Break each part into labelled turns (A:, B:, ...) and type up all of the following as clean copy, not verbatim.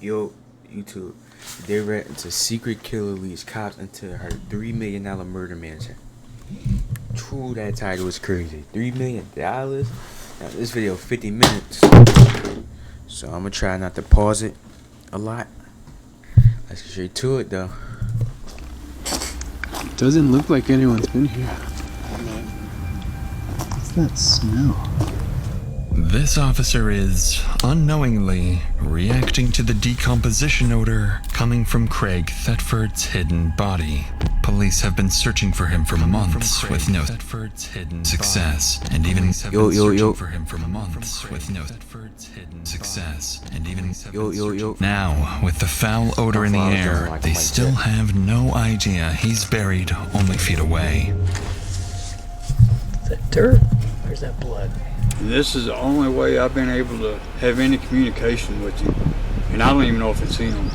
A: Yo, YouTube. They read into secret killer leads cops into her $3 million murder mansion. True, that title was crazy. $3 million? Now, this video 50 minutes. So I'm gonna try not to pause it a lot. Let's get straight to it though.
B: Doesn't look like anyone's been here. What's that smell?
C: This officer is unknowingly reacting to the decomposition odor coming from Craig Thetford's hidden body. Police have been searching for him for months with no success, and even for him for months with no success, and even now with the foul odor in the air, they still have no idea he's buried only feet away.
D: Is that dirt or is that blood?
E: This is the only way I've been able to have any communication with you. And I don't even know if it's him.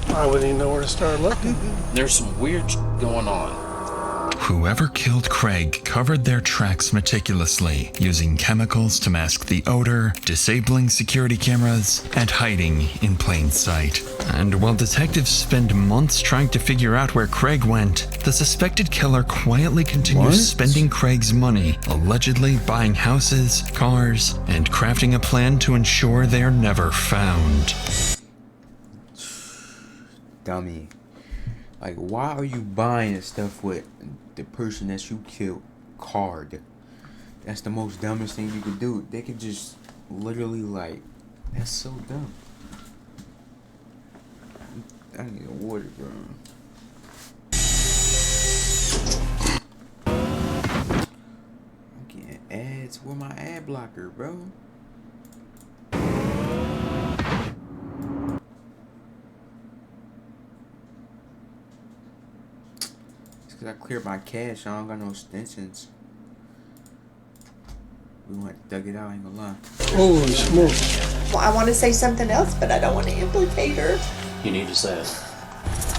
F: I wouldn't even know where to start looking.
G: There's some weird going on.
C: Whoever killed Craig covered their tracks meticulously, using chemicals to mask the odor, disabling security cameras, and hiding in plain sight. And while detectives spend months trying to figure out where Craig went, the suspected killer quietly continues spending Craig's money, allegedly buying houses, cars, and crafting a plan to ensure they are never found.
A: Dummy. Like, why are you buying stuff with the person that you killed card? That's the most dumbest thing you could do. They could just literally, like, that's so dumb. I need a water, bro. I'm getting ads. Where my ad blocker, bro? Cause I cleared my cache, I don't got no extensions. We went dug it out, I ain't gonna lie.
F: Holy smokes.
H: Well, I want to say something else, but I don't want to implicate her.
G: You need to say it.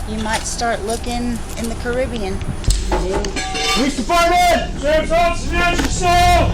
I: You might start looking in the Caribbean.
F: Police Department! Sheriff's Office, Financial Soul!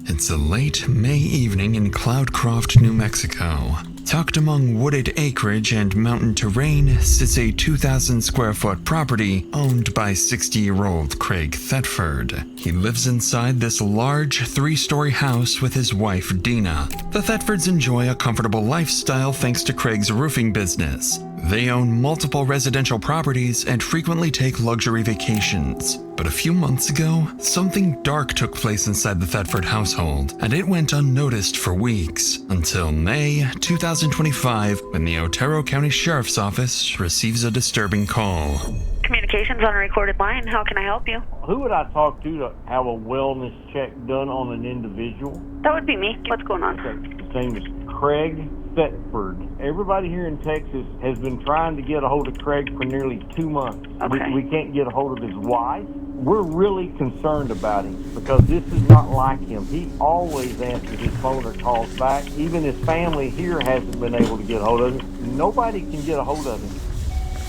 C: It's a late May evening in Cloudcroft, New Mexico. Tucked among wooded acreage and mountain terrain sits a 2,000 square foot property owned by 60-year-old Craig Thetford. He lives inside this large 3-story house with his wife Dina. The Thetfords enjoy a comfortable lifestyle thanks to Craig's roofing business. They own multiple residential properties and frequently take luxury vacations. But a few months ago, something dark took place inside the Thetford household, and it went unnoticed for weeks, until May 2025, when the Otero County Sheriff's Office receives a disturbing call.
J: Communications on a recorded line. How can I help you?
K: Who would I talk to have a wellness check done on an individual?
J: That would be me. What's going on?
K: Okay. His name is Craig Thetford. Everybody here in Texas has been trying to get a hold of Craig for nearly 2 months.
J: Okay.
K: We can't get a hold of his wife. We're really concerned about him because this is not like him. He always answers his phone or calls back. Even his family here hasn't been able to get a hold of him. Nobody can get a hold of him.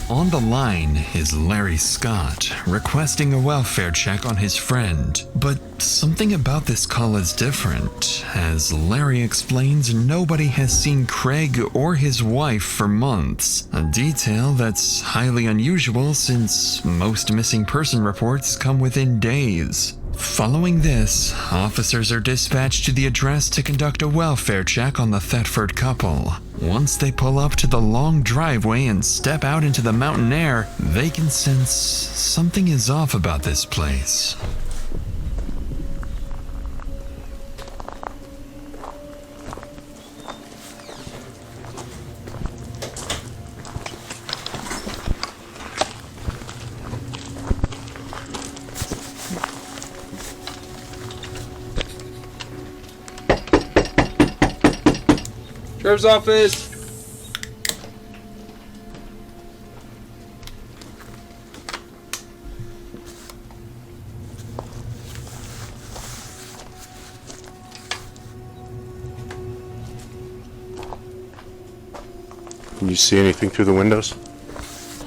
C: On the line is Larry Scott, requesting a welfare check on his friend. But something about this call is different. As Larry explains, nobody has seen Craig or his wife for months. A detail that's highly unusual since most missing person reports come within days. Following this, officers are dispatched to the address to conduct a welfare check on the Thetford couple. Once they pull up to the long driveway and step out into the mountain air, they can sense something is off about this place.
E: Sheriff's Office!
L: Can you see anything through the windows?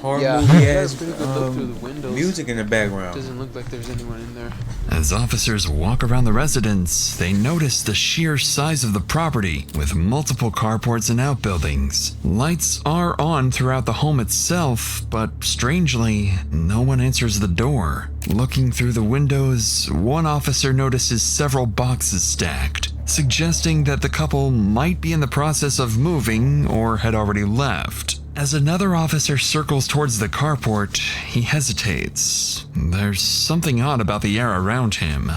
A: horror
B: Yeah,
A: movie
B: he has
A: ass
B: a pretty good look through the windows.
A: music in the background.
B: Doesn't look like there's anyone in there.
C: As officers walk around the residence, they notice the sheer size of the property, with multiple carports and outbuildings. Lights are on throughout the home itself, but strangely, no one answers the door. Looking through the windows, one officer notices several boxes stacked, suggesting that the couple might be in the process of moving or had already left. As another officer circles towards the carport, he hesitates. There's something odd about the air around him.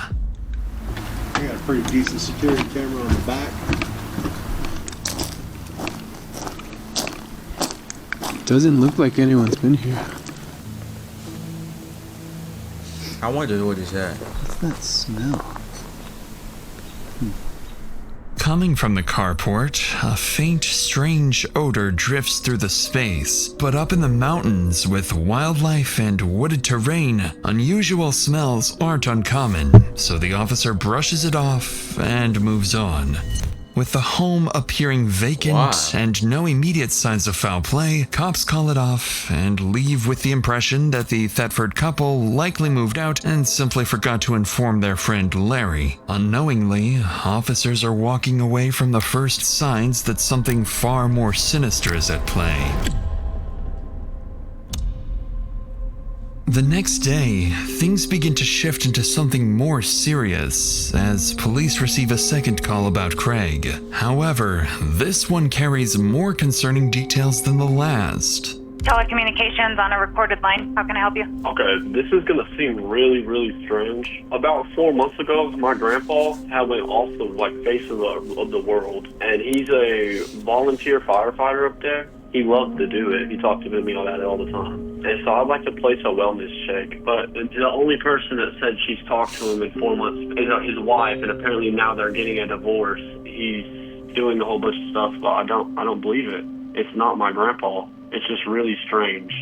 L: We got a pretty decent security camera on the back.
B: Doesn't look like anyone's been here.
A: I wonder what is that.
B: What's that smell?
C: Coming from the carport, a faint, strange odor drifts through the space, but up in the mountains with wildlife and wooded terrain, unusual smells aren't uncommon, so the officer brushes it off and moves on. With the home appearing vacant and no immediate signs of foul play, cops call it off and leave with the impression that the Thetford couple likely moved out and simply forgot to inform their friend Larry. Unknowingly, officers are walking away from the first signs that something far more sinister is at play. The next day, things begin to shift into something more serious as police receive a second call about Craig. However, this one carries more concerning details than the last.
J: Telecommunications on a recorded line. How can I help you?
M: Okay, this is gonna seem really, really strange. About 4 months ago, my grandpa had went off the face of the world, and he's a volunteer firefighter up there. He loved to do it. He talked to me about it all the time. And so I'd like to place a wellness check. But the only person that said she's talked to him in 4 months is his wife, and apparently now they're getting a divorce. He's doing a whole bunch of stuff, but I don't believe it. It's not my grandpa. It's just really strange.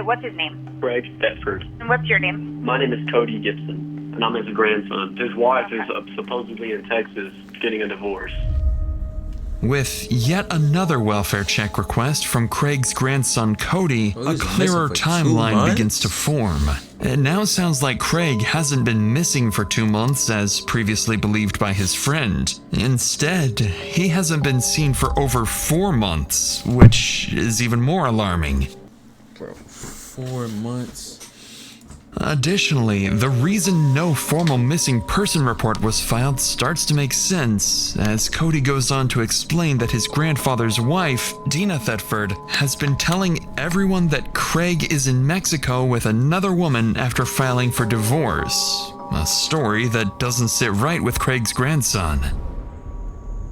J: What's his name?
M: Craig Thetford.
J: And what's your name?
M: My name is Cody Gibson, and I'm his grandson. His wife is supposedly in Texas getting a divorce.
C: With yet another welfare check request from Craig's grandson Cody, a clearer timeline begins to form. It now sounds like Craig hasn't been missing for 2 months as previously believed by his friend. Instead, he hasn't been seen for over 4 months, which is even more alarming.
A: Bro, 4 months?
C: Additionally, the reason no formal missing person report was filed starts to make sense, as Cody goes on to explain that his grandfather's wife, Dina Thetford, has been telling everyone that Craig is in Mexico with another woman after filing for divorce. A story that doesn't sit right with Craig's grandson.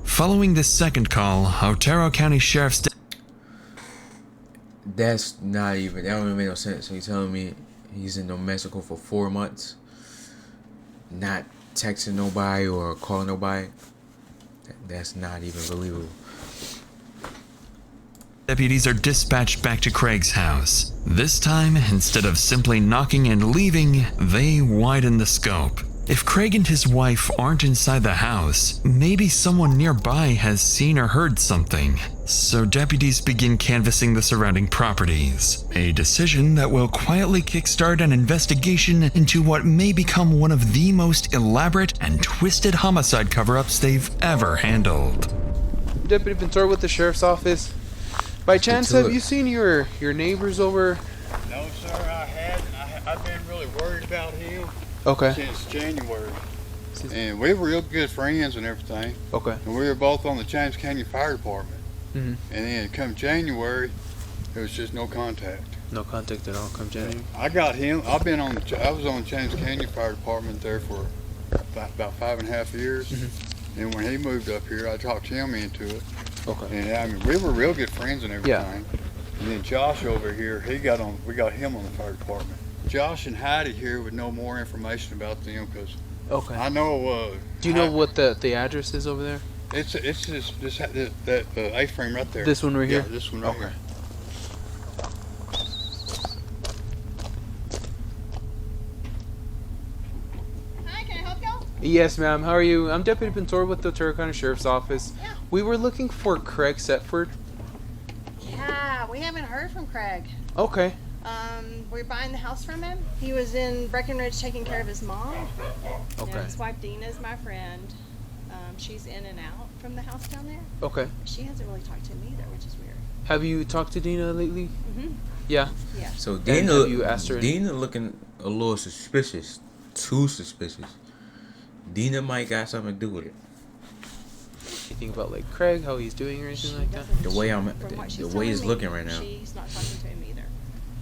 C: Following this second call, Otero County Sheriff's...
A: That don't even make no sense. So you telling me he's in New Mexico for 4 months, not texting nobody or calling nobody? That's not even believable.
C: Deputies are dispatched back to Craig's house. This time, instead of simply knocking and leaving, they widen the scope. If Craig and his wife aren't inside the house, maybe someone nearby has seen or heard something. So deputies begin canvassing the surrounding properties, a decision that will quietly kickstart an investigation into what may become one of the most elaborate and twisted homicide cover-ups they've ever handled.
B: Deputy Ventura with the sheriff's office. By chance, have you seen your neighbors over?
E: No, sir, I hadn't. I've been really worried about him.
B: Okay.
E: Since January. And we were real good friends and everything.
B: Okay.
E: And we were both on the James Canyon Fire Department.
B: Mm-hmm.
E: And then come January, there was just no contact.
B: No contact at all come January?
E: I got him. I was on the James Canyon Fire Department there for about 5.5 years. Mm-hmm. And when he moved up here, I talked him into it.
B: Okay.
E: And I mean, we were real good friends and everything.
B: Yeah.
E: And then Josh over here, we got him on the fire department. Josh and Heidi here would know more information about them because I know.
B: Do you know what the address is over there?
E: It's that A-frame right there.
B: This one right here?
E: Yeah, this one right here.
I: Hi, can I help y'all?
B: Yes, ma'am. How are you? I'm Deputy Ventura with the Otero County Sheriff's Office.
I: Yeah.
B: We were looking for Craig Thetford.
I: Yeah, we haven't heard from Craig.
B: Okay.
N: We're buying the house from him. He was in Breckenridge taking care of his mom.
B: Okay.
N: And his wife Dina is my friend. She's in and out from the house down there.
B: Okay.
N: She hasn't really talked to him either, which is weird.
B: Have you talked to Dina lately?
N: Mm-hmm.
B: Yeah.
N: Yeah.
A: So
B: And
A: Dina,
B: have you asked her?
A: Dina looking a little suspicious, too suspicious. Dina might got something to do with it.
B: You think about like Craig, how he's doing or anything like that?
A: The way he's looking right now.
N: She's not talking to him either.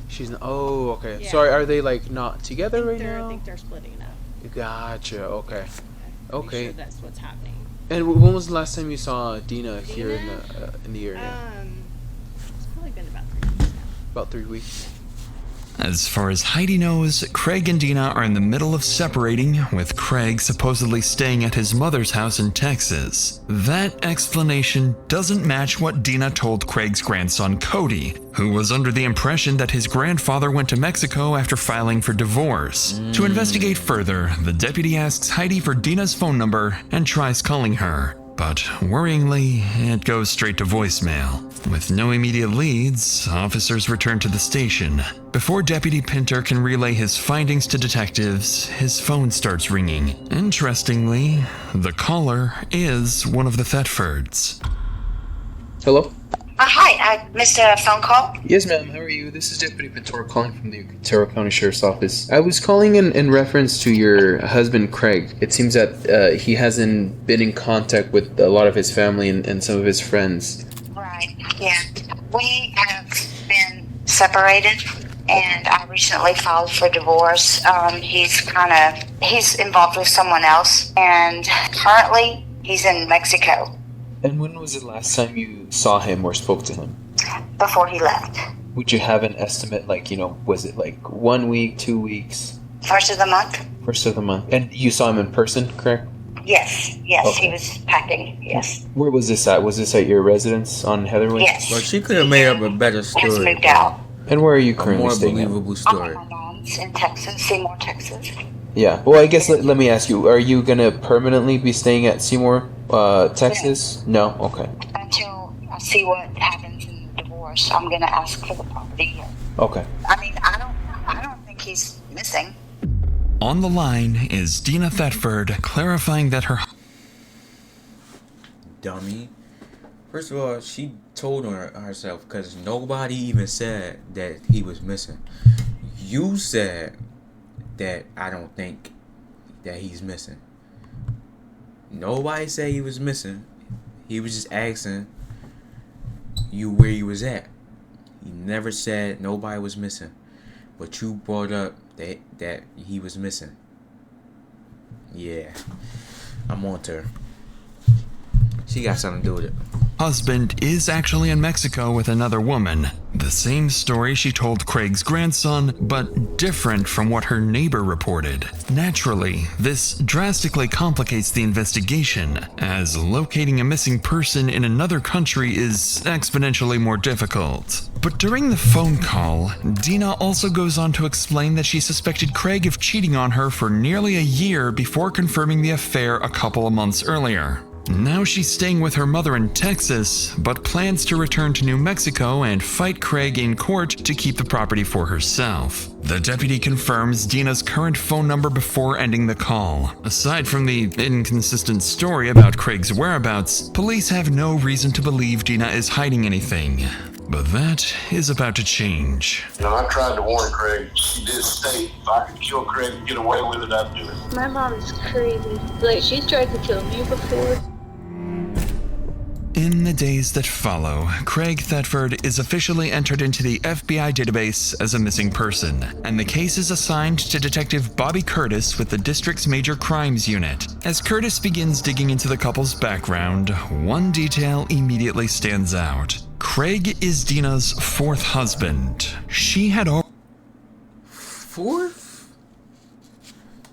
B: She's not. Oh, okay.
N: Yeah.
B: So are they like not together right now?
N: I think they're splitting up.
B: Gotcha. Okay.
N: Pretty
B: Okay.
N: sure that's what's happening.
B: And when was the last time you saw Dina here in the area?
N: It's probably been about 3 weeks now.
B: About 3 weeks.
C: As far as Heidi knows, Craig and Dina are in the middle of separating, with Craig supposedly staying at his mother's house in Texas. That explanation doesn't match what Dina told Craig's grandson Cody, who was under the impression that his grandfather went to Mexico after filing for divorce. To investigate further, the deputy asks Heidi for Dina's phone number and tries calling her. But worryingly, it goes straight to voicemail. With no immediate leads, officers return to the station. Before Deputy Pinter can relay his findings to detectives, his phone starts ringing. Interestingly, the caller is one of the Thetfords.
B: Hello?
I: Hi, I missed a phone call.
B: Yes, ma'am. How are you? This is Deputy Pintor calling from the Otero County Sheriff's Office. I was calling in reference to your husband, Craig. It seems that he hasn't been in contact with a lot of his family and some of his friends.
I: Right, yeah. We have been separated, and I recently filed for divorce. He's involved with someone else, and currently he's in Mexico.
B: And when was the last time you saw him or spoke to him?
I: Before he left.
B: Would you have an estimate, was it like 1 week, 2 weeks?
I: First of the month?
B: First of the month. And you saw him in person, correct?
I: Yes,
B: Okay.
I: he was packing, yes.
B: Where was this at? Was this at your residence on Heatherwood?
I: Yes.
A: Well, she could have made up a better
I: Just
A: story.
I: moved out.
B: And where are you
A: A
B: currently
A: more
B: staying at?
A: believable story.
I: My mom's in Texas, Seymour, Texas.
B: Yeah. Well, I guess let me ask you, are you going to permanently be staying at Seymour, Texas? No? Okay.
I: Until I see what happens in the divorce, I'm going to ask for the property.
B: Okay.
I: I mean, I don't think he's missing.
C: On the line is Dina Thetford clarifying that her
A: Dummy. First of all, she told on herself because nobody even said that he was missing. You said that I don't think that he's missing. Nobody said he was missing. He was just asking you where he was at. He never said nobody was missing. But you brought up that he was missing. Yeah. I'm on to her. She got something to do with it.
C: husband is actually in Mexico with another woman. The same story she told Craig's grandson, but different from what her neighbor reported. Naturally, this drastically complicates the investigation, as locating a missing person in another country is exponentially more difficult. But during the phone call, Dina also goes on to explain that she suspected Craig of cheating on her for nearly a year before confirming the affair a couple of months earlier. Now she's staying with her mother in Texas, but plans to return to New Mexico and fight Craig in court to keep the property for herself. The deputy confirms Dina's current phone number before ending the call. Aside from the inconsistent story about Craig's whereabouts, police have no reason to believe Dina is hiding anything. But that is about to change.
O: You know, I tried to warn Craig. She did state if I could kill Craig and get away with it, I'd do it.
P: My mom is crazy. Like, she's tried to kill me before.
C: In the days that follow, Craig Thetford is officially entered into the FBI database as a missing person, and the case is assigned to Detective Bobby Curtis with the district's Major Crimes Unit. As Curtis begins digging into the couple's background, one detail immediately stands out. Craig is Dina's fourth husband. She had
A: Fourth?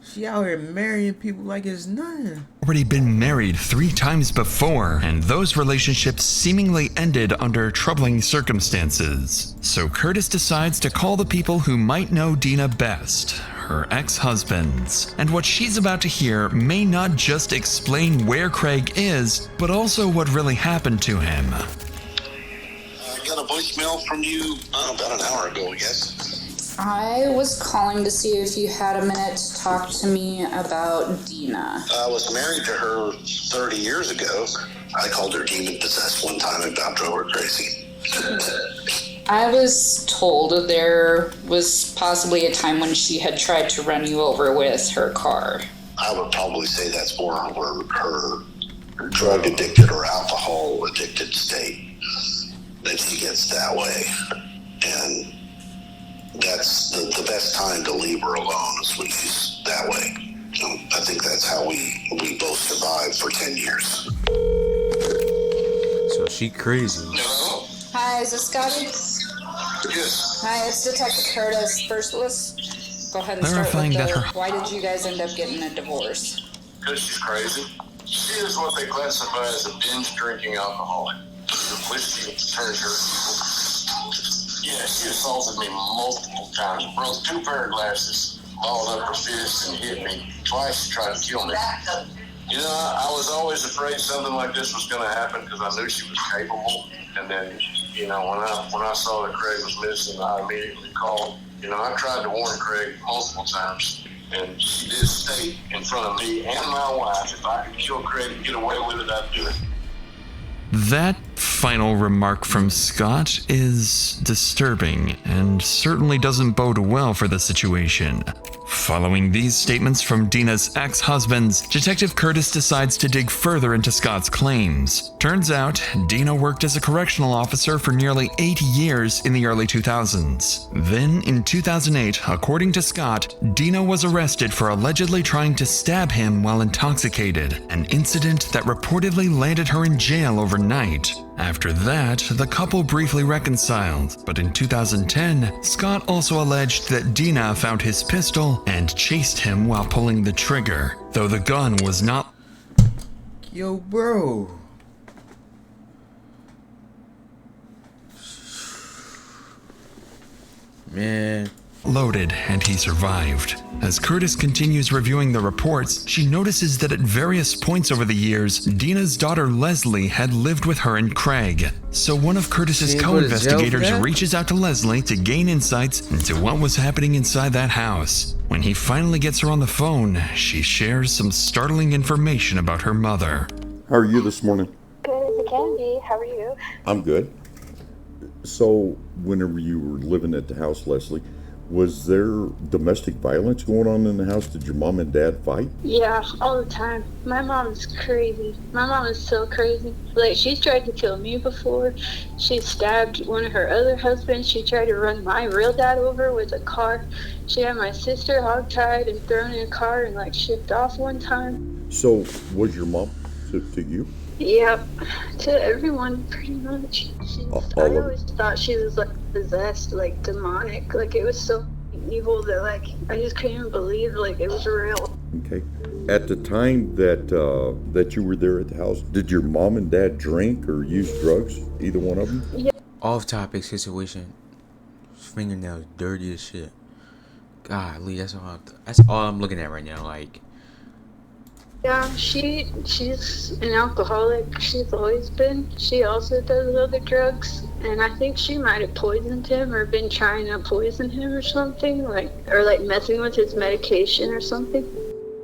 A: She out here marrying people like it's nothing.
C: already been married 3 times before, and those relationships seemingly ended under troubling circumstances. So Curtis decides to call the people who might know Dina best, her ex-husbands. And what she's about to hear may not just explain where Craig is, but also what really happened to him.
O: I got a voicemail from you about an hour ago, I guess.
Q: I was calling to see if you had a minute to talk to me about Dina.
O: I was married to her 30 years ago. I called her demon possessed one time and about drove her crazy.
Q: I was told there was possibly a time when she had tried to run you over with her car.
O: I would probably say that's more her drug addicted or alcohol addicted state that she gets that way. And that's the best time to leave her alone is when she's that way. I think that's how we both survived for 10 years.
A: So she crazy.
Q: Hi, is this Scotty?
O: Yes.
Q: Hi, it's Detective Curtis. First, let's go ahead and
C: Verifying
Q: start with
C: that
Q: why did you guys end up getting a divorce?
O: Because she's crazy. She is what they classify as a binge drinking alcoholic. Whiskey turns her evil. Yeah, she assaulted me multiple times. Broke 2 pair of glasses, balled up her fist and hit me. Twice she tried to kill me. You know, I was always afraid something like this was going to happen because I knew she was capable. And then, you know, when I saw that Craig was missing, I immediately called. You know, I tried to warn Craig multiple times, and she did state in front of me and my wife, if I could kill Craig and get away with it, I'd do it.
C: That final remark from Scott is disturbing and certainly doesn't bode well for the situation. Following these statements from Dina's ex-husbands, Detective Curtis decides to dig further into Scott's claims. Turns out, Dina worked as a correctional officer for nearly 8 years in the early 2000s. Then, in 2008, according to Scott, Dina was arrested for allegedly trying to stab him while intoxicated, an incident that reportedly landed her in jail overnight. After that, the couple briefly reconciled, but in 2010, Scott also alleged that Dina found his pistol and chased him while pulling the trigger, though the gun was not.
A: Yo, bro. Man.
C: Loaded, and he survived. As Curtis continues reviewing the reports, she notices that at various points over the years, Dina's daughter Leslie had lived with her and Craig. So one of Curtis's co-investigators reaches out to Leslie to gain insights into what was happening inside that house. When he finally gets her on the phone, she shares some startling information about her mother.
R: How are you this morning?
P: Good as it can be. How are you?
R: I'm good. So, whenever you were living at the house, Leslie, was there domestic violence going on in the house? Did your mom and dad fight?
P: Yeah, all the time. My mom is crazy. My mom is so crazy. Like, she's tried to kill me before. She stabbed one of her other husbands. She tried to run my real dad over with a car. She had my sister hogtied and thrown in a car and, like, shipped off one time.
R: So, was your mom to you?
P: Yep, to everyone, pretty much. I always thought she was, like, possessed, like, demonic. Like, it was so evil that, like, I just couldn't even believe, like, it was real.
R: Okay. At the time that you were there at the house, did your mom and dad drink or use drugs? Either one of them?
P: Yeah.
A: Off-topic situation. Fingernails dirty as shit. Golly, that's all I'm looking at right now. Like.
P: Yeah, she's an alcoholic. She's always been. She also does other drugs, and I think she might have poisoned him or been trying to poison him or something, or messing with his medication or something.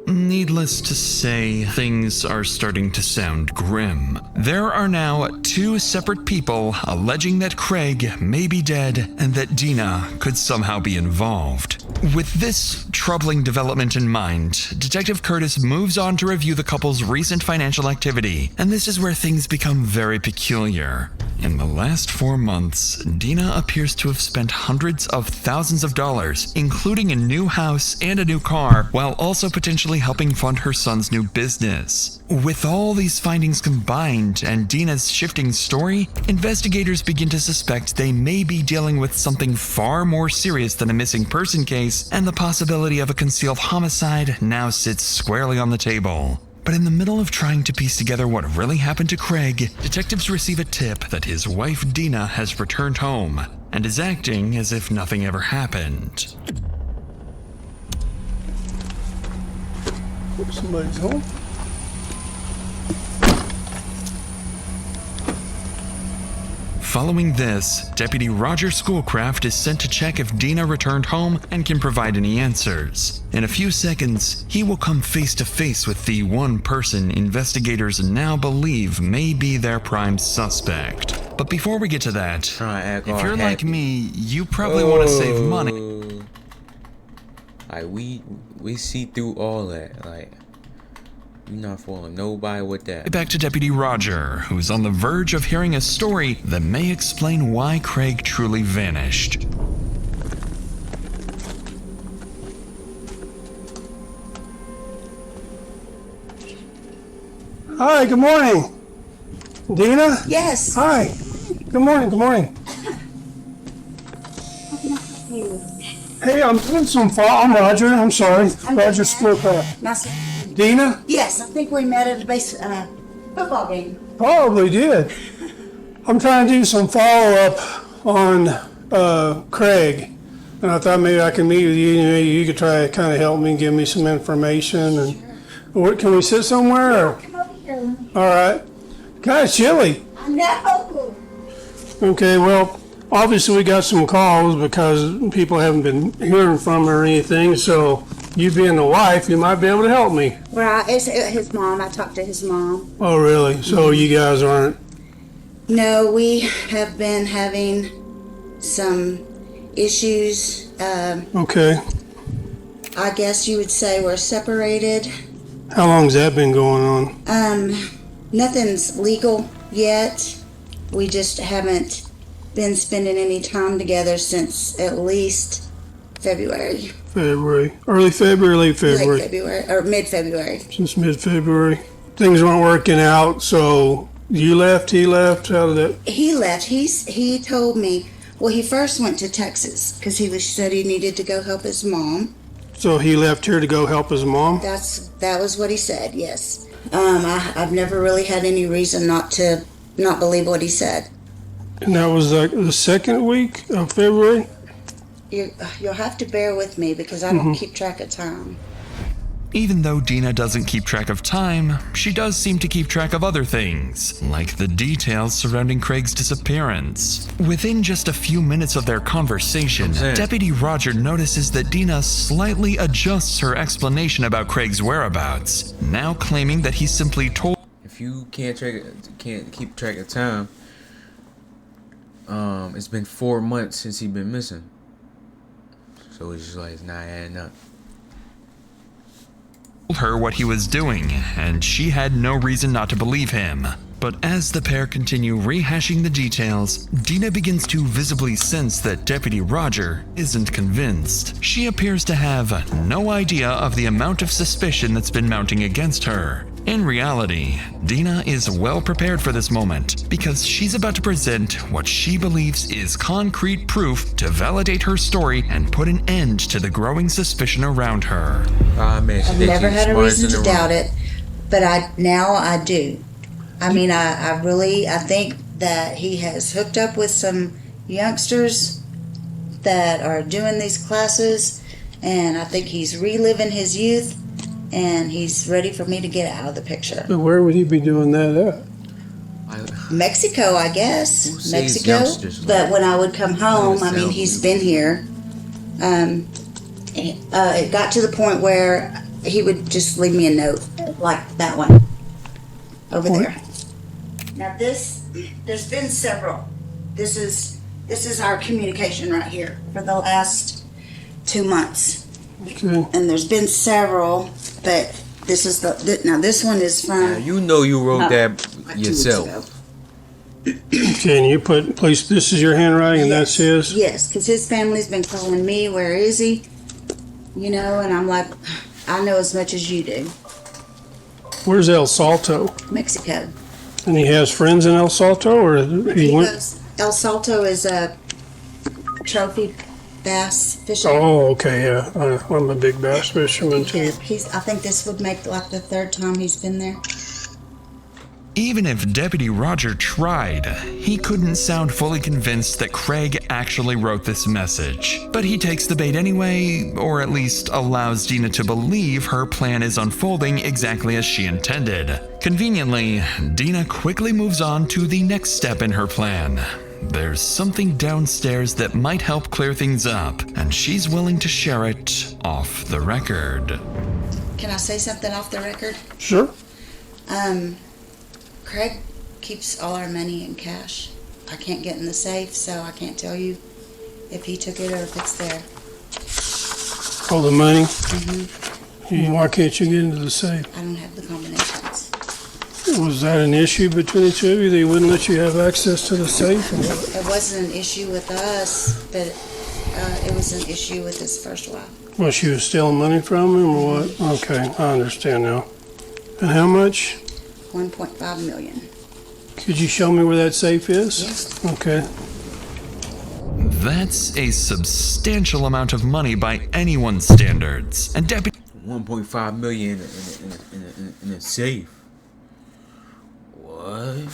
C: Needless to say, things are starting to sound grim. There are now 2 separate people alleging that Craig may be dead and that Dina could somehow be involved. With this troubling development in mind, Detective Curtis moves on to review the couple's recent financial activity, and this is where things become very peculiar. In the last 4 months, Dina appears to have spent hundreds of thousands of dollars, including a new house and a new car, while also potentially helping fund her son's new business. With all these findings combined and Dina's shifting story, investigators begin to suspect they may be dealing with something far more serious than a missing person case, and the possibility of a concealed homicide now sits squarely on the table. But in the middle of trying to piece together what really happened to Craig, detectives receive a tip that his wife Dina has returned home and is acting as if nothing ever happened.
F: Somebody's home.
C: Following this, Deputy Roger Schoolcraft is sent to check if Dina returned home and can provide any answers. In a few seconds, he will come face to face with the one person investigators now believe may be their prime suspect. But before we get to that, if you're like me, you probably want to save money.
A: Like, we see through all that. Like, you're not fooling nobody with that.
C: Back to Deputy Roger, who's on the verge of hearing a story that may explain why Craig truly vanished.
F: Hi, good morning. Dina?
H: Yes.
F: Hi. Good morning, good morning. Hey, I'm doing some I'm Roger, I'm sorry. Roger Schoolcraft. Dina?
H: Yes, I think we met at a football game.
F: Probably did. I'm trying to do some follow-up on Craig. And I thought maybe I could meet with you, and maybe you could try to kind of help me and give me some information. And can we sit somewhere? Or?
H: Come over here.
F: All right. Kind of chilly.
H: I know.
F: Okay, well, obviously we got some calls because people haven't been hearing from her or anything, so you being the wife, you might be able to help me.
H: Well, it's his mom. I talked to his mom.
F: Oh, really? So you guys aren't?
H: No, we have been having some issues.
F: Okay.
H: I guess you would say we're separated.
F: How long's that been going on?
H: Nothing's legal yet. We just haven't been spending any time together since at least February.
F: February. Early February, late February?
H: Late February, or mid-February.
F: Since mid-February. Things weren't working out, so you left, he left, how did that?
H: He left. He told me, well, he first went to Texas because said he needed to go help his mom.
F: So he left here to go help his mom?
H: That was what he said, yes. I've never really had any reason not to not believe what he said.
F: And that was like the second week of February?
H: You'll have to bear with me because I don't keep track of time.
C: Even though Dina doesn't keep track of time, she does seem to keep track of other things, like the details surrounding Craig's disappearance. Within just a few minutes of their conversation, Deputy Roger notices that Dina slightly adjusts her explanation about Craig's whereabouts, now claiming that he simply told.
A: If you can't keep track of time, it's been 4 months since he's been missing. So it's just like it's not adding up.
C: Her what he was doing, and she had no reason not to believe him. But as the pair continue rehashing the details, Dina begins to visibly sense that Deputy Roger isn't convinced. She appears to have no idea of the amount of suspicion that's been mounting against her. In reality, Dina is well prepared for this moment because she's about to present what she believes is concrete proof to validate her story and put an end to the growing suspicion around her.
A: Man,
H: I've never had a reason to doubt it, but now I do. I mean, I think that he has hooked up with some youngsters that are doing these classes, and I think he's reliving his youth. And he's ready for me to get out of the picture.
F: So where would he be doing that at?
H: Mexico, I guess. Mexico. But when I would come home, I mean, he's been here. It got to the point where he would just leave me a note, like that one over there. Now there's been several. This is our communication right here for the last 2 months.
F: Okay.
H: And there's been several, but this is now this one is from.
A: Now, you know you wrote that
H: like
A: yourself.
F: Okay, and you place. This is your handwriting, and that's his.
H: Yes, because his family's been calling me. Where is he? You know, and I'm like, I know as much as you do.
F: Where's El Salto?
H: Mexico.
F: And he has friends in El Salto, or he went?
H: Goes, El Salto is a trophy bass fisherman.
F: Oh, okay, yeah. I'm a big bass fisherman too.
H: I think this would make like the 3rd time he's been there.
C: Even if Deputy Roger tried, he couldn't sound fully convinced that Craig actually wrote this message. But he takes the bait anyway, or at least allows Dina to believe her plan is unfolding exactly as she intended. Conveniently, Dina quickly moves on to the next step in her plan. there's something downstairs that might help clear things up, and she's willing to share it off the record.
H: Can I say something off the record?
F: Sure.
H: Craig keeps all our money in cash. I can't get in the safe, so I can't tell you if he took it or if it's there.
F: All the money?
H: Mm-hmm.
F: Why can't you get into the safe?
H: I don't have the combinations.
F: Was that an issue between the two of you? They wouldn't let you have access to the safe? Or what?
H: It wasn't an issue with us, but it was an issue with his first wife.
F: Well, she was stealing money from him or what? Okay, I understand now. And how much?
H: $1.5 million.
F: Could you show me where that safe is?
H: Yes.
F: Okay.
C: That's a substantial amount of money by anyone's standards. And Deputy
A: 1.5 million in a safe. What?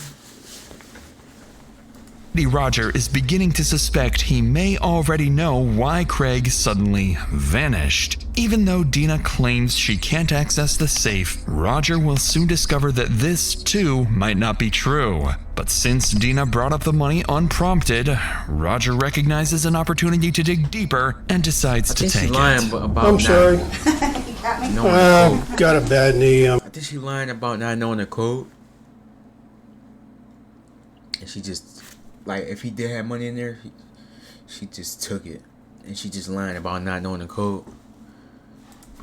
C: Roger is beginning to suspect he may already know why Craig suddenly vanished. Even though Dina claims she can't access the safe, Roger will soon discover that this, too, might not be true. But since Dina brought up the money unprompted, Roger recognizes an opportunity to dig deeper and decides to take it.
F: I'm sorry. Got a bad knee.
A: I think she lying about not knowing the code. And she just, like, if he did have money in there, she just took it. And she just lying about not knowing the code.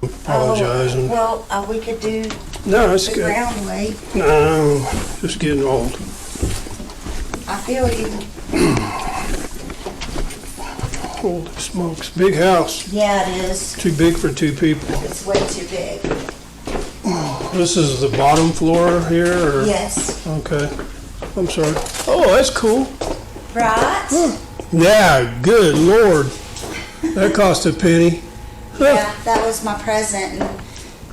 F: Apologizing.
H: Well, we could do
F: No, it's
H: the
F: good.
H: ground weight.
F: No, just getting old.
H: I feel you.
F: Holy smokes. Big house.
H: Yeah, it is.
F: Too big for two people.
H: It's way too big.
F: This is the bottom floor here? Or?
H: Yes.
F: Okay. I'm sorry. Oh, that's cool.
H: Right?
F: Yeah, good Lord. That cost a penny.
H: Yeah, that was my present, and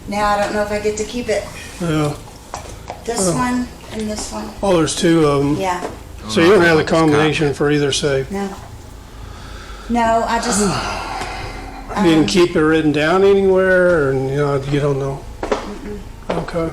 H: now I don't know if I get to keep it.
F: Yeah.
H: This one and this one.
F: Oh, there's two of them.
H: Yeah.
F: So you don't have the combination for either safe?
H: No. No, I just...
F: You didn't keep it written down anywhere, or you don't know? Okay.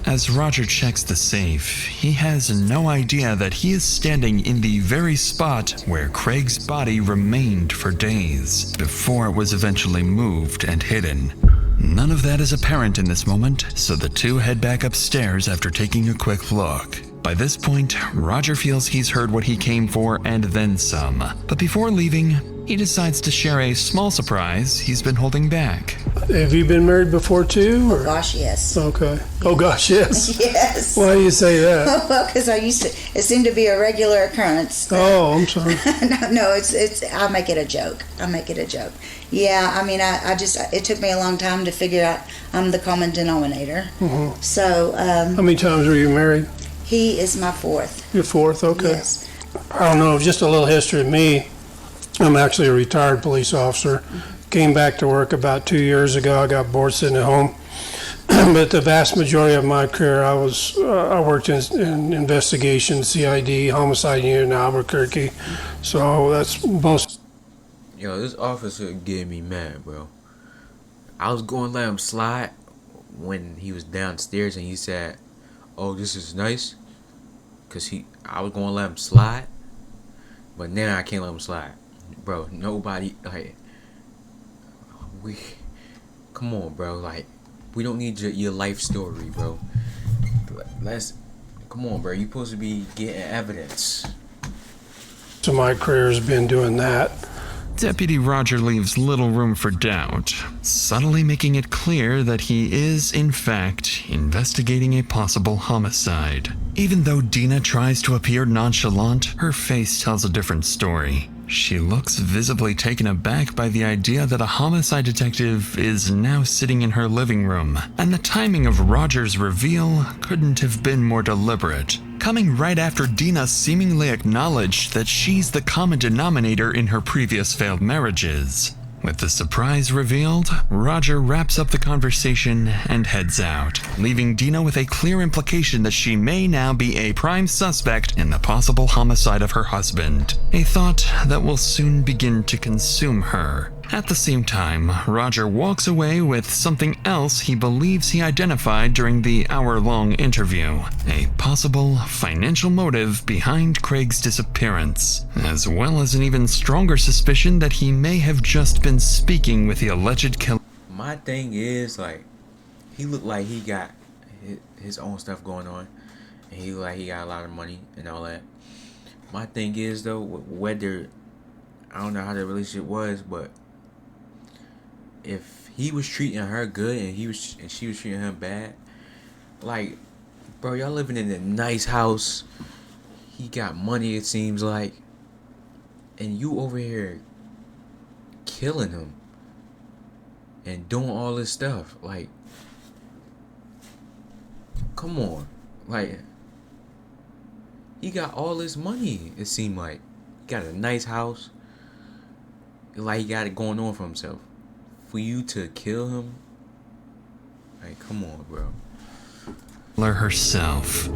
C: As Roger checks the safe, he has no idea that he is standing in the very spot where Craig's body remained for days, before it was eventually moved and hidden. None of that is apparent in this moment, so the two head back upstairs after taking a quick look. By this point, Roger feels he's heard what he came for and then some. But before leaving, he decides to share a small surprise he's been holding back.
F: Have you been married before too? Or?
H: Oh gosh, yes.
F: Okay. Oh gosh, yes.
H: Yes.
F: Why do you say that?
H: Well, because it seemed to be a regular occurrence.
F: Oh, I'm sorry.
H: No, it's. I make it a joke. Yeah, I mean, it took me a long time to figure out I'm the common denominator.
F: Mm-hmm.
H: So.
F: How many times were you married?
H: He is my fourth.
F: Your fourth, okay.
H: Yes.
F: I don't know, just a little history of me. I'm actually a retired police officer. Came back to work about 2 years ago. I got bored sitting at home. But the vast majority of my career, I worked in investigation, CID, homicide unit in Albuquerque. So that's most.
A: Yo, this officer getting me mad, bro. I was going to let him slide when he was downstairs and he said, "Oh, this is nice," cause I was gonna let him slide, but now I can't let him slide, bro. Nobody come on, bro. Like, we don't need your life story, bro. Come on, bro. You supposed to be getting evidence.
F: So my career has been doing that.
C: Deputy Roger leaves little room for doubt, subtly making it clear that he is, in fact, investigating a possible homicide. Even though Dina tries to appear nonchalant, her face tells a different story. She looks visibly taken aback by the idea that a homicide detective is now sitting in her living room, and the timing of Roger's reveal couldn't have been more deliberate, coming right after Dina seemingly acknowledged that she's the common denominator in her previous failed marriages. With the surprise revealed, Roger wraps up the conversation and heads out, leaving Dina with a clear implication that she may now be a prime suspect in the possible homicide of her husband, a thought that will soon begin to consume her. At the same time, Roger walks away with something else he believes he identified during the hour-long interview, a possible financial motive behind Craig's disappearance, as well as an even stronger suspicion that he may have just been speaking with the alleged killer.
A: My thing is, like, he looked like he got his own stuff going on, and he looked like he got a lot of money and all that. My thing is, though, whether, I don't know how the relationship was, but if he was treating her good and she was treating him bad, like, bro, y'all living in a nice house, he got money, it seems like, and you over here killing him and doing all this stuff. Like, come on. Like, he got all this money, it seemed like. He got a nice house. Like, he got it going on for himself. For you to kill him? Like, come on, bro.
C: Herself.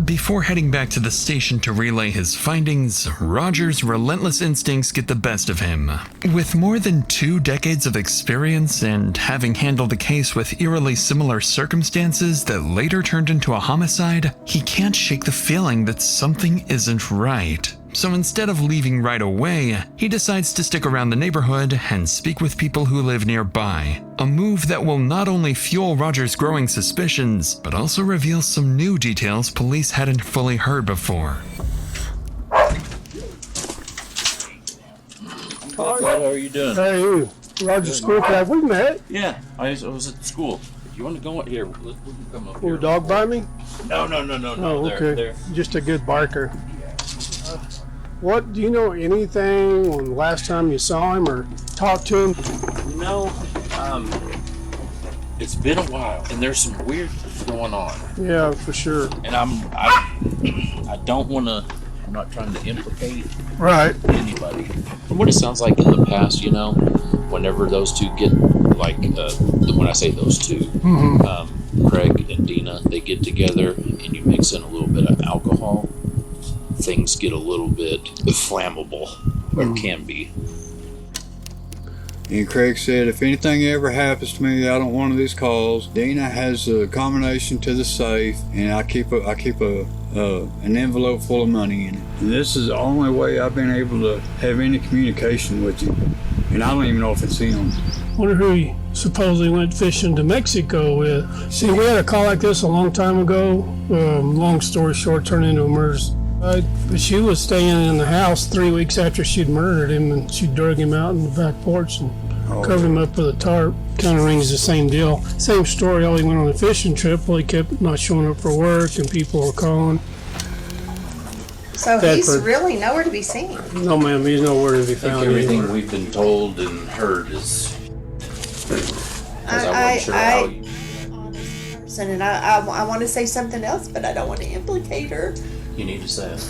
C: Before heading back to the station to relay his findings, Roger's relentless instincts get the best of him. With more than 2 decades of experience and having handled a case with eerily similar circumstances that later turned into a homicide, he can't shake the feeling that something isn't right. So instead of leaving right away, he decides to stick around the neighborhood and speak with people who live nearby. A move that will not only fuel Roger's growing suspicions, but also reveal some new details police hadn't fully heard before.
G: How are you doing?
F: Hey, you. Roger School Club, we met.
G: Yeah, I was at school. If you want to go in here, we can come up
F: Will
G: here.
F: a dog bite me?
G: No.
F: Oh, okay.
G: There.
F: Just a good barker. What, do you know anything on the last time you saw him or talked to him?
G: No, it's been a while, and there's some weird going on.
F: Yeah, for sure.
G: And I don't want to. I'm not trying to implicate anybody. From what it sounds like in the past, you know, whenever those two get like, when I say those two, Craig and Dina, they get together, and you mix in a little bit of alcohol, things get a little bit flammable, or can be.
E: And Craig said, if anything ever happens to me, I don't want one of these calls. Dina has a combination to the safe, and I keep an envelope full of money in it. And this is the only way I've been able to have any communication with him. And I don't even know if it's him.
F: Wonder who he supposedly went fishing to Mexico with. See, we had a call like this a long time ago. Long story short, turned into a murder. But she was staying in the house 3 weeks after she'd murdered him, and she drug him out in the back porch and covered him up with a tarp. Kind of rings the same deal. Same story, all he went on a fishing trip, well, he kept not showing up for work, and people were calling.
S: So he's really nowhere to be seen.
F: No, ma'am, he's nowhere to be found.
G: I think everything
F: anywhere.
G: we've been told and heard is because I wasn't sure how you...
S: person, and I want to say something else, but I don't want to implicate her.
G: You need to say it.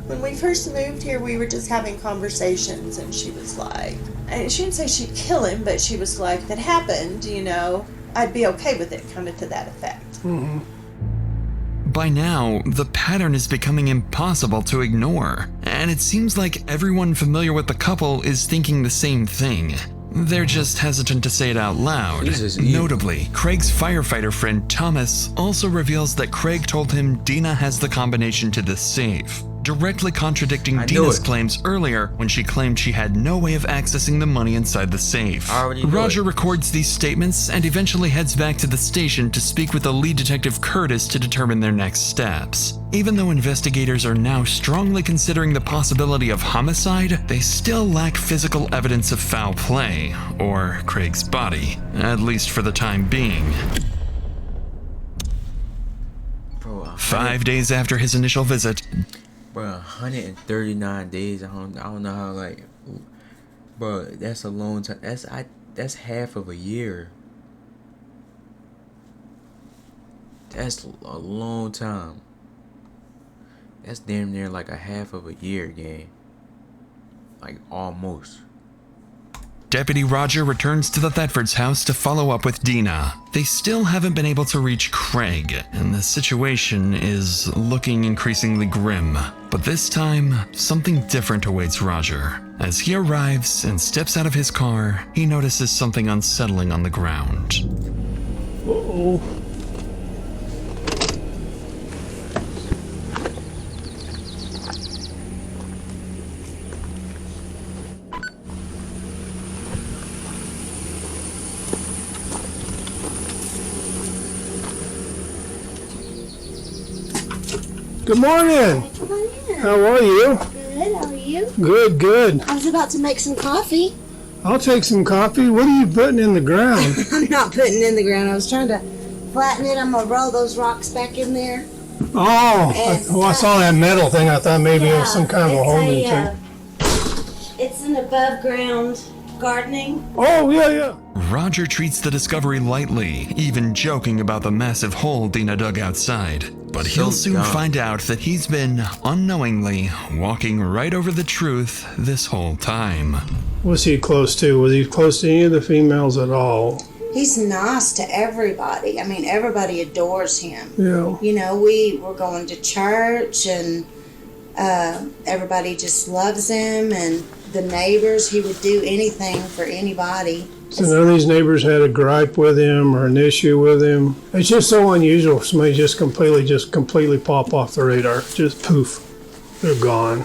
S: When we first moved here, we were just having conversations, and she was like, and she didn't say she'd kill him, but she was like, if it happened, you know, I'd be okay with it, kind of to that effect.
F: Mm-hmm.
C: By now, the pattern is becoming impossible to ignore, and it seems like everyone familiar with the couple is thinking the same thing. They're just hesitant to say it out loud. Notably, Craig's firefighter friend Thomas also reveals that Craig told him Dina has the combination to the safe, directly contradicting Dina's claims earlier when she claimed she had no way of accessing the money inside the safe. Roger records these statements and eventually heads back to the station to speak with the lead detective Curtis to determine their next steps. Even though investigators are now strongly considering the possibility of homicide, they still lack physical evidence of foul play, or Craig's body, at least for the time being. 5 days after his initial visit,
A: Bro, 139 days. I don't know how, like, bro, that's a long time. That's half of a year. That's a long time. That's damn near like a half of a year, gang. Like, almost.
C: Deputy Roger returns to the Thetford's house to follow up with Dina. They still haven't been able to reach Craig, and the situation is looking increasingly grim. But this time, something different awaits Roger. As he arrives and steps out of his car, he notices something unsettling on the ground.
F: Uh-oh. Good morning.
T: Come on in.
F: How are you?
T: Good, how are you?
F: Good, good.
T: I was about to make some coffee.
F: I'll take some coffee. What are you putting in the ground?
T: I'm not putting it in the ground. I was trying to flatten it. I'm going to roll those rocks back in there.
F: Oh, I saw that metal thing. I thought maybe it was some kind of a holding thing.
T: It's an above ground gardening.
F: Oh, yeah.
C: Roger treats the discovery lightly, even joking about the massive hole Dina dug outside. But he'll soon find out that he's been, unknowingly, walking right over the truth this whole time.
F: What's he close to? Was he close to any of the females at all?
H: He's nice to everybody. I mean, everybody adores him.
F: Yeah.
H: You know, we were going to church and everybody just loves him, and the neighbors, he would do anything for anybody.
F: So none of these neighbors had a gripe with him or an issue with him. It's just so unusual for somebody just completely pop off the radar. Just poof, they're gone.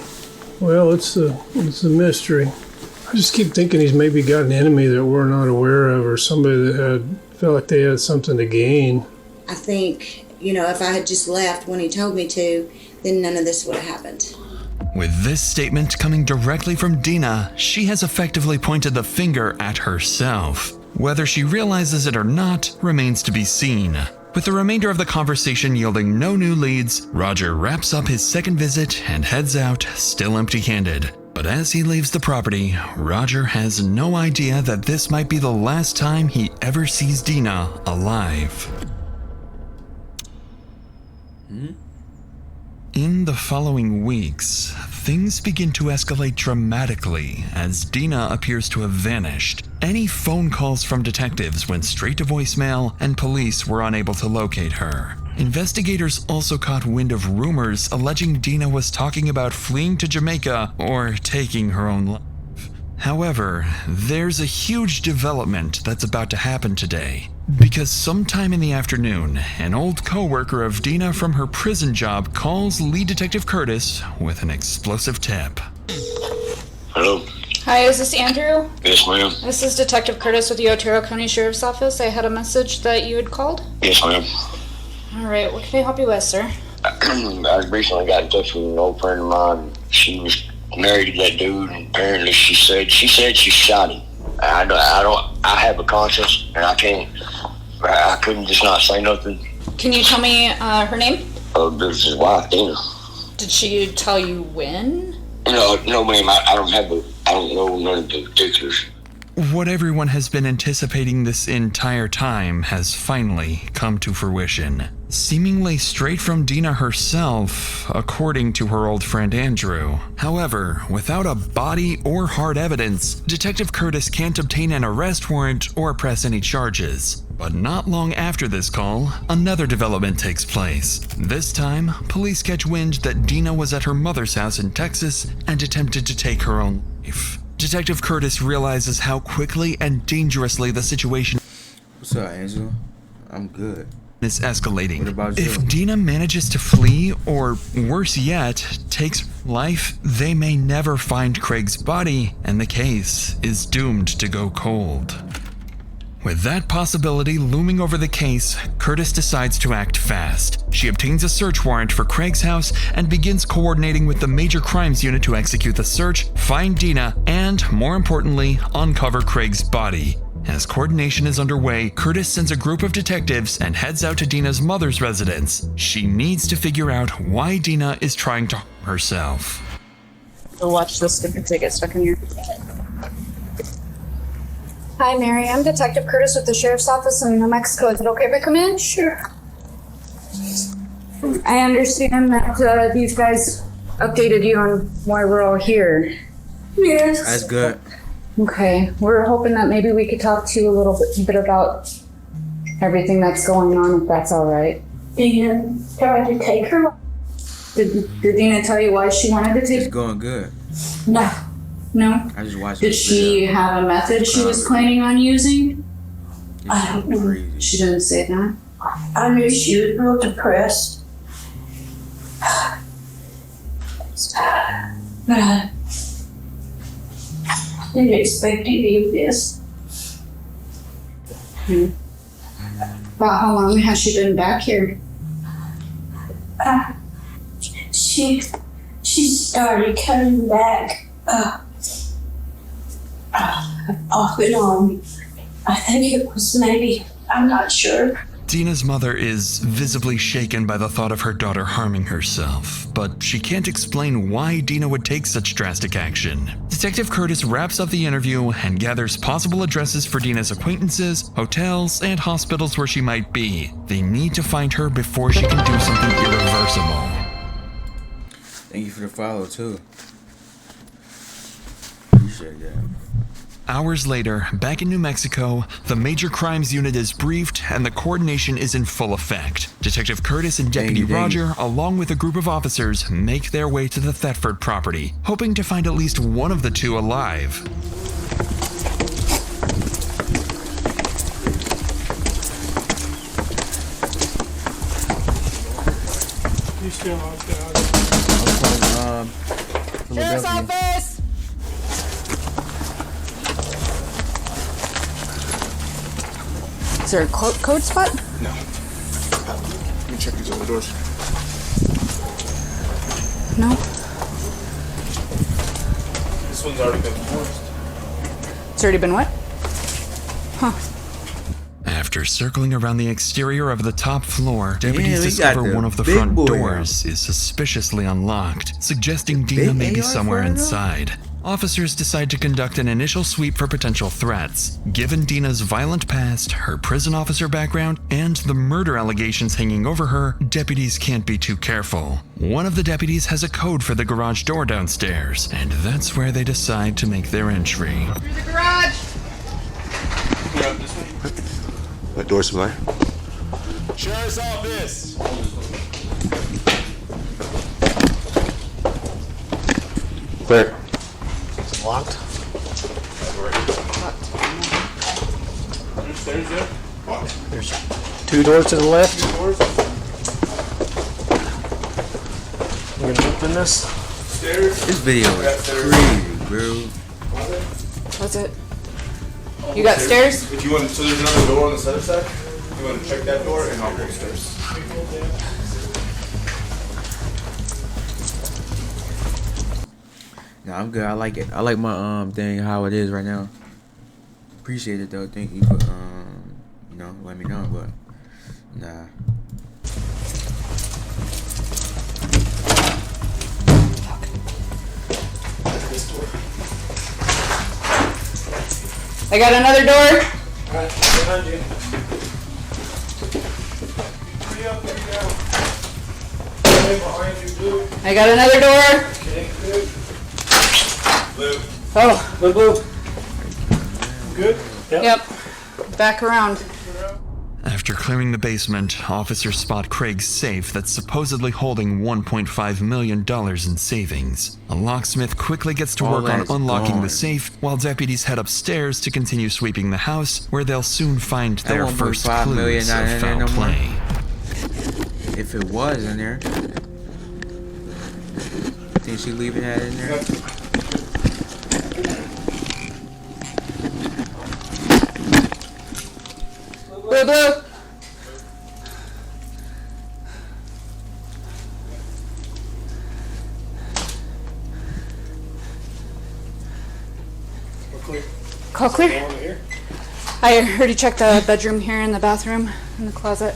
F: Well, it's a mystery. I just keep thinking he's maybe got an enemy that we're not aware of, or somebody that felt like they had something to gain.
H: I think, you know, if I had just left when he told me to, then none of this would have happened.
C: With this statement coming directly from Dina, she has effectively pointed the finger at herself. Whether she realizes it or not remains to be seen. With the remainder of the conversation yielding no new leads, Roger wraps up his second visit and heads out, still empty-handed. But as he leaves the property, Roger has no idea that this might be the last time he ever sees Dina alive. In the following weeks, things begin to escalate dramatically as Dina appears to have vanished. Any phone calls from detectives went straight to voicemail, and police were unable to locate her. Investigators also caught wind of rumors alleging Dina was talking about fleeing to Jamaica or taking her own life. However, there's a huge development that's about to happen today. Because sometime in the afternoon, an old co-worker of Dina from her prison job calls lead detective Curtis with an explosive tip.
O: Hello?
Q: Hi, is this Andrew?
O: Yes, ma'am.
Q: This is Detective Curtis with the Otero County Sheriff's Office. I had a message that you had called.
O: Yes, ma'am.
Q: All right, what can I help you with, sir?
O: I recently got in touch with an old friend of mine. She was married to that dude, and apparently she said she shot him. I have a conscience, and I couldn't just not say nothing.
Q: Can you tell me her name?
O: This is his wife, Dina.
Q: Did she tell you when?
O: No, ma'am. I don't know none of the particulars.
C: What everyone has been anticipating this entire time has finally come to fruition. Seemingly straight from Dina herself, according to her old friend Andrew. However, without a body or hard evidence, Detective Curtis can't obtain an arrest warrant or press any charges. But not long after this call, another development takes place. This time, police catch wind that Dina was at her mother's house in Texas and attempted to take her own life. Detective Curtis realizes how quickly and dangerously the situation
A: What's up, Angela? I'm good.
C: is escalating.
A: What about you?
C: If Dina manages to flee, or worse yet, takes life, they may never find Craig's body, and the case is doomed to go cold. With that possibility looming over the case, Curtis decides to act fast. She obtains a search warrant for Craig's house and begins coordinating with the Major Crimes Unit to execute the search, find Dina, and, more importantly, uncover Craig's body. As coordination is underway, Curtis sends a group of detectives and heads out to Dina's mother's residence. She needs to figure out why Dina is trying to harm herself.
Q: So watch this to get stuck in here.
U: Hi, Mary. I'm Detective Curtis with the Sheriff's Office in New Mexico. Is it okay if I come in? Sure. I understand that these guys updated you on why we're all here. Yes.
A: That's good.
U: Okay. We're hoping that maybe we could talk to you a little bit about everything that's going on, if that's all right.
T: And tried to take her.
U: Did Dina tell you why she wanted to take?
A: It's going good.
U: No. No?
A: I just watched
U: Did
A: this
U: she
A: video.
U: have a method she was planning on using?
A: I don't know. Crazy.
U: She didn't say that.
P: I knew she was real depressed. But I didn't expect any of this.
U: About how long has she been back here?
P: She started coming back off and on. I think it was maybe, I'm not sure.
C: Dina's mother is visibly shaken by the thought of her daughter harming herself, but she can't explain why Dina would take such drastic action. Detective Curtis wraps up the interview and gathers possible addresses for Dina's acquaintances, hotels, and hospitals where she might be. They need to find her before she can do something irreversible.
A: Thank you for the follow, too. Appreciate that.
C: Hours later, back in New Mexico, the Major Crimes Unit is briefed and the coordination is in full effect. Detective Curtis and Deputy Roger, along with a group of officers, make their way to the Thetford property, hoping to find at least one of the two alive.
F: You still outside?
D: Sheriff's office! Is there a code spot?
V: No. Let me check these other doors.
D: No.
V: This one's already been forced.
D: It's already been what? Huh.
C: After circling around the exterior of the top floor, deputies
A: we
C: discover
A: got the
C: one of the
A: big
C: front
A: boy
C: doors is suspiciously unlocked, suggesting Dina may be somewhere inside. Officers decide to conduct an initial sweep for potential threats. Given Dina's violent past, her prison officer background, and the murder allegations hanging over her, deputies can't be too careful. One of the deputies has a code for the garage door downstairs, and that's where they decide to make their entry.
D: Through the garage!
V: That door's familiar. Sheriff's office! Clear. Is it locked? There's there. Locked.
W: There's 2 doors to the left.
V: 2 doors.
W: We're gonna open this.
V: Stairs.
A: This video is crazy, bro.
D: What's it? You got stairs?
V: If you want, so there's another door on this other side. You want to check that door, and I'll go upstairs.
A: Nah, I'm good. I like it. I like my thing how it is right now. Appreciate it though. Thank you for you know, let me know, but nah.
D: I got another door.
W: Alright, behind you.
V: 3 up, 3 down.
W: Okay, behind you, blue.
D: I got another door.
W: Okay, good.
V: Blue.
D: Oh.
W: Blue, blue. Good?
D: Yep. Back around.
C: After clearing the basement, officers spot Craig's safe that's supposedly holding $1.5 million in savings. A locksmith quickly gets to
A: All
C: work on
A: that's
C: unlocking
A: gone.
C: the safe, while deputies head upstairs to continue sweeping the house, where they'll soon find their
A: That
C: first
A: 1.5 million
C: clues
A: not
C: of
A: in there
C: foul
A: no more.
C: play.
A: If it was in there, think she leaving that in there?
D: Blue, blue.
W: We're clear.
D: Call clear.
W: Go over here.
D: I already checked the bedroom here and the bathroom and the closet.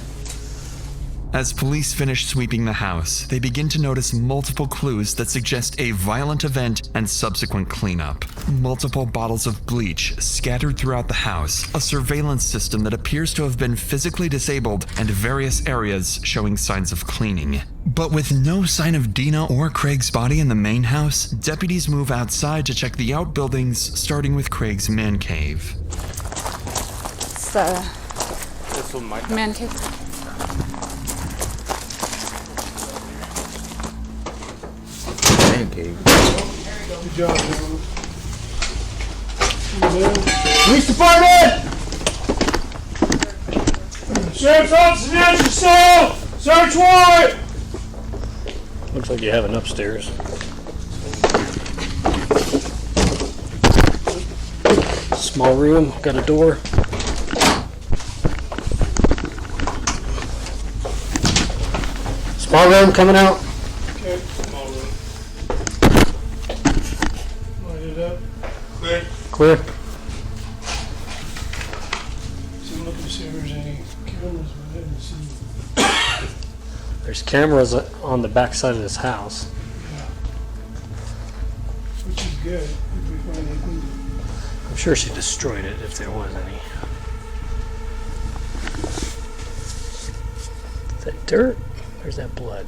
C: As police finish sweeping the house, they begin to notice multiple clues that suggest a violent event and subsequent cleanup. Multiple bottles of bleach scattered throughout the house, a surveillance system that appears to have been physically disabled, and various areas showing signs of cleaning. But with no sign of Dina or Craig's body in the main house, deputies move outside to check the outbuildings, starting with Craig's man cave.
D: It's the man cave.
A: Man cave.
W: Good job, blue. Police department! Sheriff's office in your cell! Search warrant!
J: Looks like you have an upstairs. Small room, got a door. Small room coming out.
W: Okay, small room. Light it up. Clear.
J: Clear.
F: So I'm looking to see if there's any cameras, but I didn't see.
J: There's cameras on the back side of this house.
F: Which is good if we find anything.
J: I'm sure she destroyed it if there was any. Is that dirt? Where's that blood?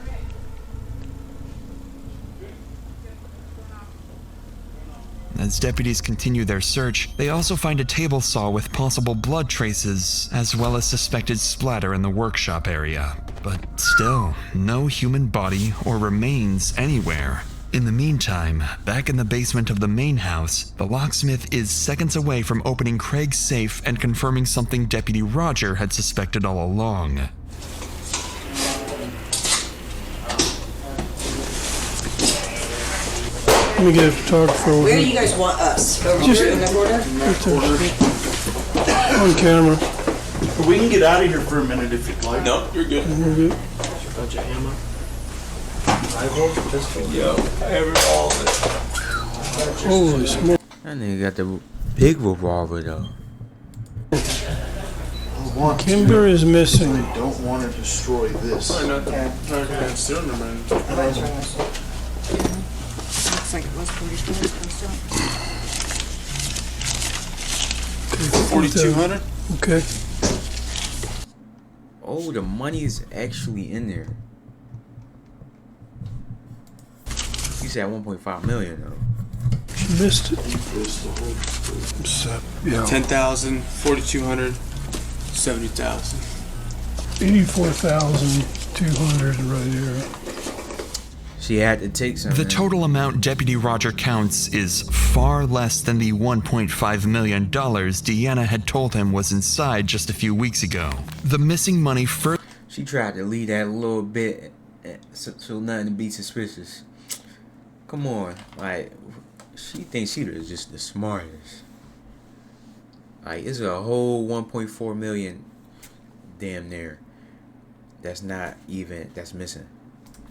C: As deputies continue their search, they also find a table saw with possible blood traces, as well as suspected splatter in the workshop area. But still, no human body or remains anywhere. In the meantime, back in the basement of the main house, the locksmith is seconds away from opening Craig's safe and confirming something Deputy Roger had suspected all along.
F: Let me get a photographer over
K: Where do
F: here.
K: you guys want us? Over
F: Just-
K: here in the corner?
F: On camera.
W: We can get out of here for a minute if you'd like.
V: No, you're good.
F: We're good.
J: Bunch of ammo.
W: Rifle, pistol.
V: Yo.
W: All of
F: Holy smoke.
A: That nigga got the big revolver though.
F: Kimber is missing.
W: They don't want to destroy this.
K: Looks like it was pretty good.
W: 4,200?
F: Okay.
A: Oh, the money's actually in there. You said 1.5 million though.
F: She missed it. Yeah.
W: 10,000, 4,200, 70,000.
F: 84,200 right here.
A: She had to take something.
C: The total amount Deputy Roger counts is far less than the $1.5 million Deanna had told him was inside just a few weeks ago. The missing money further.
A: She tried to leave that little bit so nothing to be suspicious. Come on, like she thinks she is just the smartest. Like it's a whole 1.4 million, damn near. That's missing.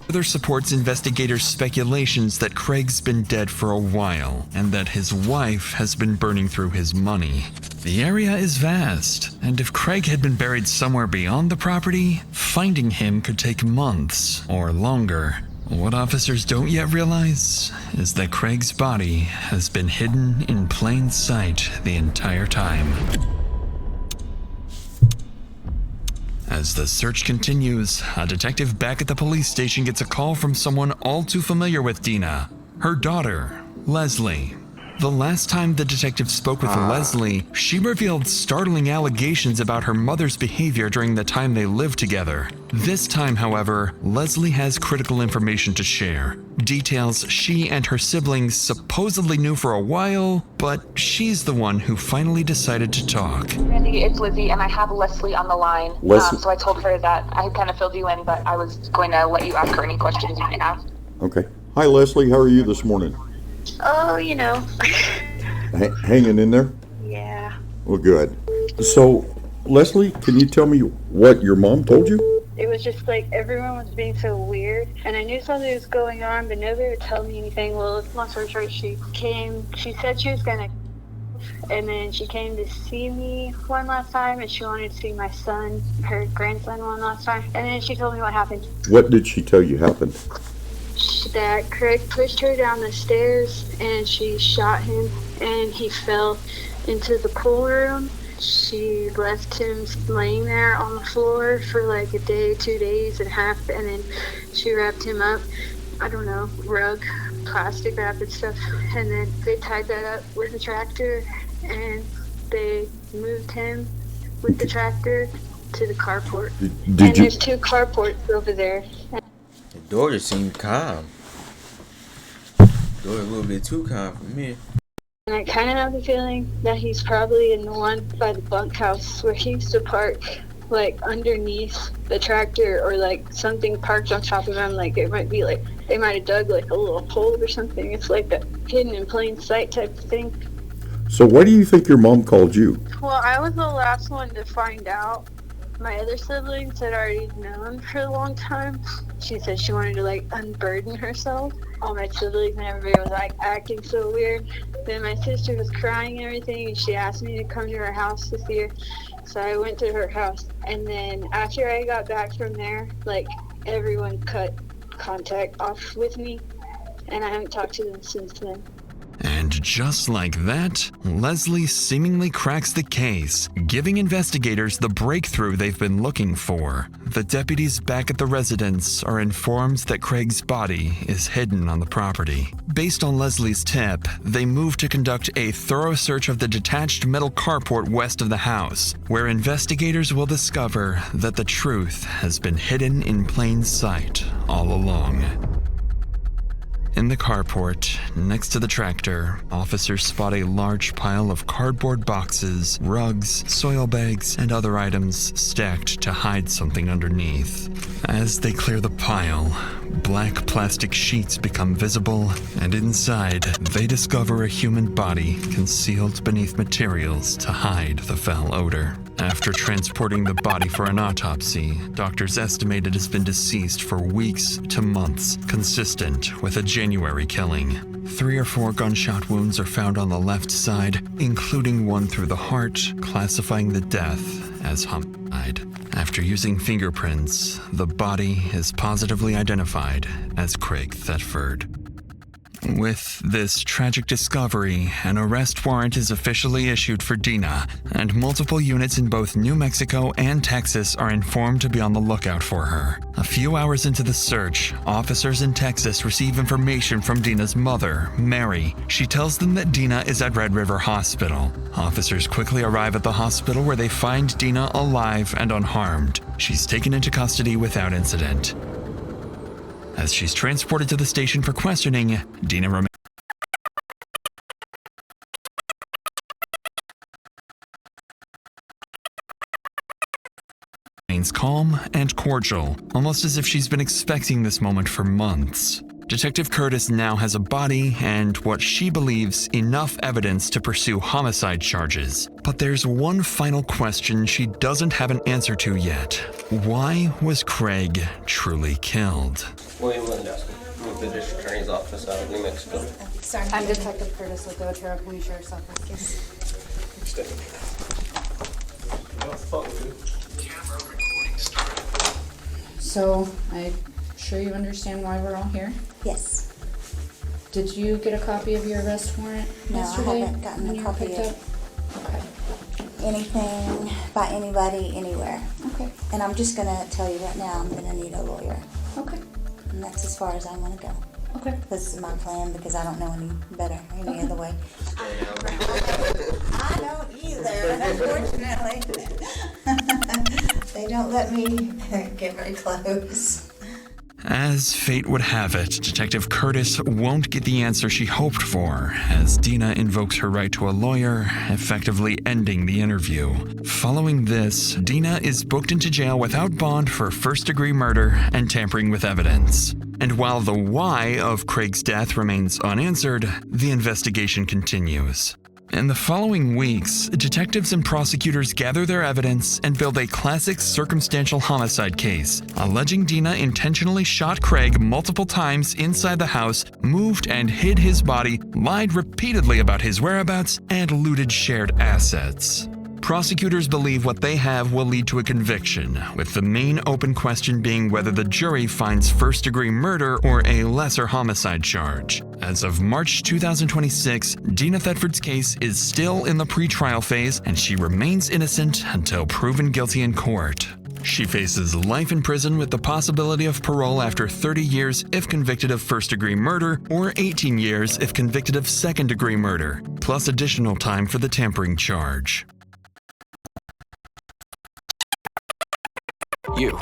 C: Further supports investigators' speculations that Craig's been dead for a while, and that his wife has been burning through his money. The area is vast, and if Craig had been buried somewhere beyond the property, finding him could take months or longer. What officers don't yet realize is that Craig's body has been hidden in plain sight the entire time. As the search continues, a detective back at the police station gets a call from someone all too familiar with Dina, her daughter, Leslie. The last time the detective spoke with Leslie, she revealed startling allegations about her mother's behavior during the time they lived together. This time, however, Leslie has critical information to share. Details she and her siblings supposedly knew for a while, but she's the one who finally decided to talk.
L: Randy, it's Lizzie, and I have Leslie on the line.
R: Leslie-
L: So I told her that I had kind of filled you in, but I was going to let you ask her any questions you might have.
R: Okay. Hi, Leslie. How are you this morning?
P: Oh, you know.
R: Hanging in there?
P: Yeah.
R: Well, good. So, Leslie, can you tell me what your mom told you?
P: It was just like everyone was being so weird, and I knew something was going on, but nobody would tell me anything. Well, long story short, she said she was gonna, and then she came to see me one last time, and she wanted to see my son, her grandson, one last time, and then she told me what happened.
R: What did she tell you happened?
P: That Craig pushed her down the stairs, and she shot him, and he fell into the pool room. She left him laying there on the floor for like a day, 2 days and a half, and then she wrapped him up, I don't know, rug, plastic wrap and stuff, and then they tied that up with a tractor, and they moved him with the tractor to the carport.
R: Did
P: and
R: you?
P: there's 2 carports over there.
A: The daughter seemed calm. Daughter a little bit too calm for me.
P: And I kind of have the feeling that he's probably in the one by the bunkhouse where he used to park, like underneath the tractor, or like something parked on top of him. Like it might be like they might have dug like a little hole or something. It's like a hidden in plain sight type of thing.
R: So why do you think your mom called you?
P: Well, I was the last one to find out. My other siblings had already known for a long time. She said she wanted to like unburden herself. All my siblings and everybody was like acting so weird. Then my sister was crying and everything, and she asked me to come to her house to see her. So I went to her house, and then after I got back from there, like everyone cut contact off with me, and I haven't talked to them since then.
C: And just like that, Leslie seemingly cracks the case, giving investigators the breakthrough they've been looking for. The deputies back at the residence are informed that Craig's body is hidden on the property. Based on Leslie's tip, they move to conduct a thorough search of the detached metal carport west of the house, where investigators will discover that the truth has been hidden in plain sight all along. In the carport, next to the tractor, officers spot a large pile of cardboard boxes, rugs, soil bags, and other items stacked to hide something underneath. As they clear the pile, black plastic sheets become visible, and inside, they discover a human body concealed beneath materials to hide the foul odor. After transporting the body for an autopsy, doctors estimate it has been deceased for weeks to months, consistent with a January killing. 3 or 4 gunshot wounds are found on the left side, including one through the heart, classifying the death as homicide. After using fingerprints, the body is positively identified as Craig Thetford. With this tragic discovery, an arrest warrant is officially issued for Dina, and multiple units in both New Mexico and Texas are informed to be on the lookout for her. A few hours into the search, officers in Texas receive information from Dina's mother, Mary. She tells them that Dina is at Red River Hospital. Officers quickly arrive at the hospital where they find Dina alive and unharmed. She's taken into custody without incident. As she's transported to the station for questioning, Dina remains calm and cordial, almost as if she's been expecting this moment for months. Detective Curtis now has a body and what she believes enough evidence to pursue homicide charges. But there's one final question she doesn't have an answer to yet. Why was Craig truly killed?
B: William Lindowski, with the District Attorney's Office out of New Mexico.
U: Sorry, I'm Detective Curtis with the Otero County Sheriff's Office. So, I'm sure you understand why we're all here?
H: Yes.
U: Did you get a copy of your arrest warrant yesterday?
H: No, I haven't gotten a copy of anything by anybody anywhere.
U: Okay.
H: And I'm just going to tell you right now, I'm going to need a lawyer.
U: Okay.
H: And that's as far as I'm going to go.
U: Okay.
H: This is my plan because I don't know any better, any other way. I don't either, unfortunately. They don't let me get very close.
C: As fate would have it, Detective Curtis won't get the answer she hoped for, as Dina invokes her right to a lawyer, effectively ending the interview. Following this, Dina is booked into jail without bond for first-degree murder and tampering with evidence. And while the why of Craig's death remains unanswered, the investigation continues. In the following weeks, detectives and prosecutors gather their evidence and build a classic circumstantial homicide case, alleging Dina intentionally shot Craig multiple times inside the house, moved and hid his body, lied repeatedly about his whereabouts, and looted shared assets. Prosecutors believe what they have will lead to a conviction, with the main open question being whether the jury finds first-degree murder or a lesser homicide charge. As of March 2026, Dina Thetford's case is still in the pretrial phase, and she remains innocent until proven guilty in court. She faces life in prison with the possibility of parole after 30 years if convicted of first-degree murder, or 18 years if convicted of second-degree murder, plus additional time for the tampering charge.
M: You.